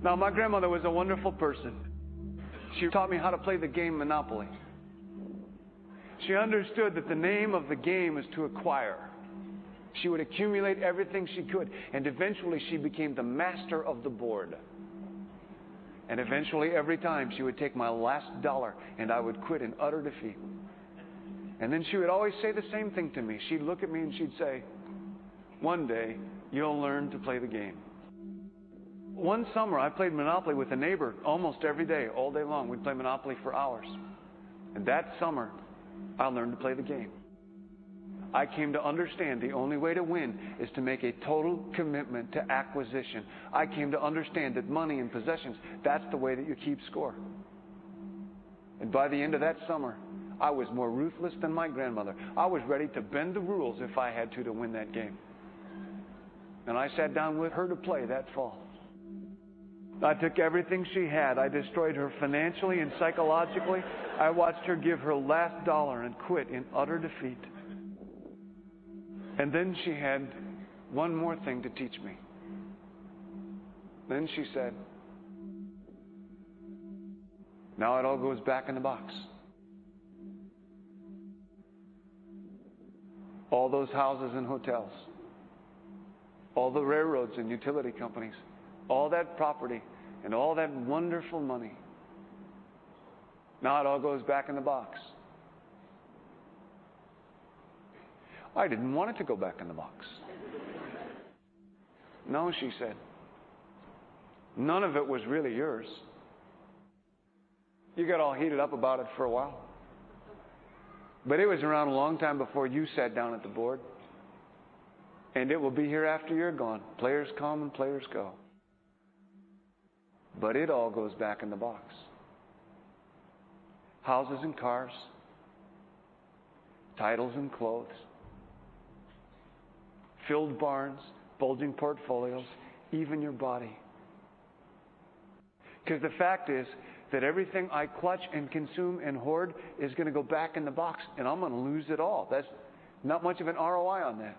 Now, my grandmother was a wonderful person. She taught me how to play the game Monopoly. She understood that the name of the game is to acquire. She would accumulate everything she could, and eventually she became the master of the board. And eventually, every time, she would take my last dollar, and I would quit in utter defeat. And then she would always say the same thing to me. She'd look at me and she'd say, "One day, you'll learn to play the game." One summer, I played Monopoly with a neighbor almost every day, all day long. We'd play Monopoly for hours. And that summer, I learned to play the game. I came to understand the only way to win is to make a total commitment to acquisition. I came to understand that money and possessions, that's the way that you keep score. And by the end of that summer, I was more ruthless than my grandmother. I was ready to bend the rules if I had to win that game. And I sat down with her to play that fall. I took everything she had. I destroyed her financially and psychologically. I watched her give her last dollar and quit in utter defeat. And then she had one more thing to teach me. Then she said, "Now it all goes back in the box." All those houses and hotels, all the railroads and utility companies, all that property and all that wonderful money. Now it all goes back in the box. I didn't want it to go back in the box. "No," she said. "None of it was really yours. You got all heated up about it for a while. But it was around a long time before you sat down at the board. And it will be here after you're gone. Players come and players go. But it all goes back in the box. Houses and cars, titles and clothes, filled barns, bulging portfolios, even your body. Because the fact is that everything I clutch and consume and hoard is going to go back in the box, and I'm going to lose it all. That's not much of an ROI on that.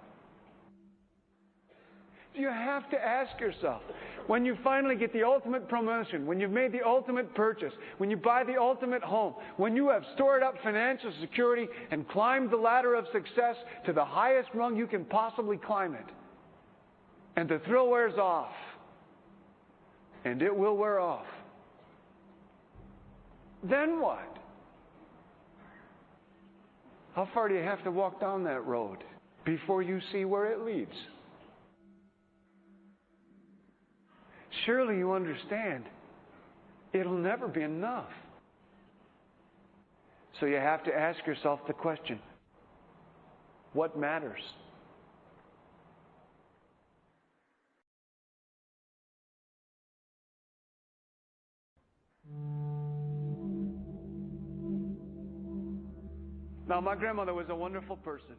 You have to ask yourself, when you finally get the ultimate promotion, when you've made the ultimate purchase, when you buy the ultimate home, when you have stored up financial security and climbed the ladder of success to the highest rung you can possibly climb it, and the thrill wears off, and it will wear off, then what? How far do you have to walk down that road before you see where it leads? Surely you understand, it'll never be enough. So you have to ask yourself the question, what matters? Now, my grandmother was a wonderful person.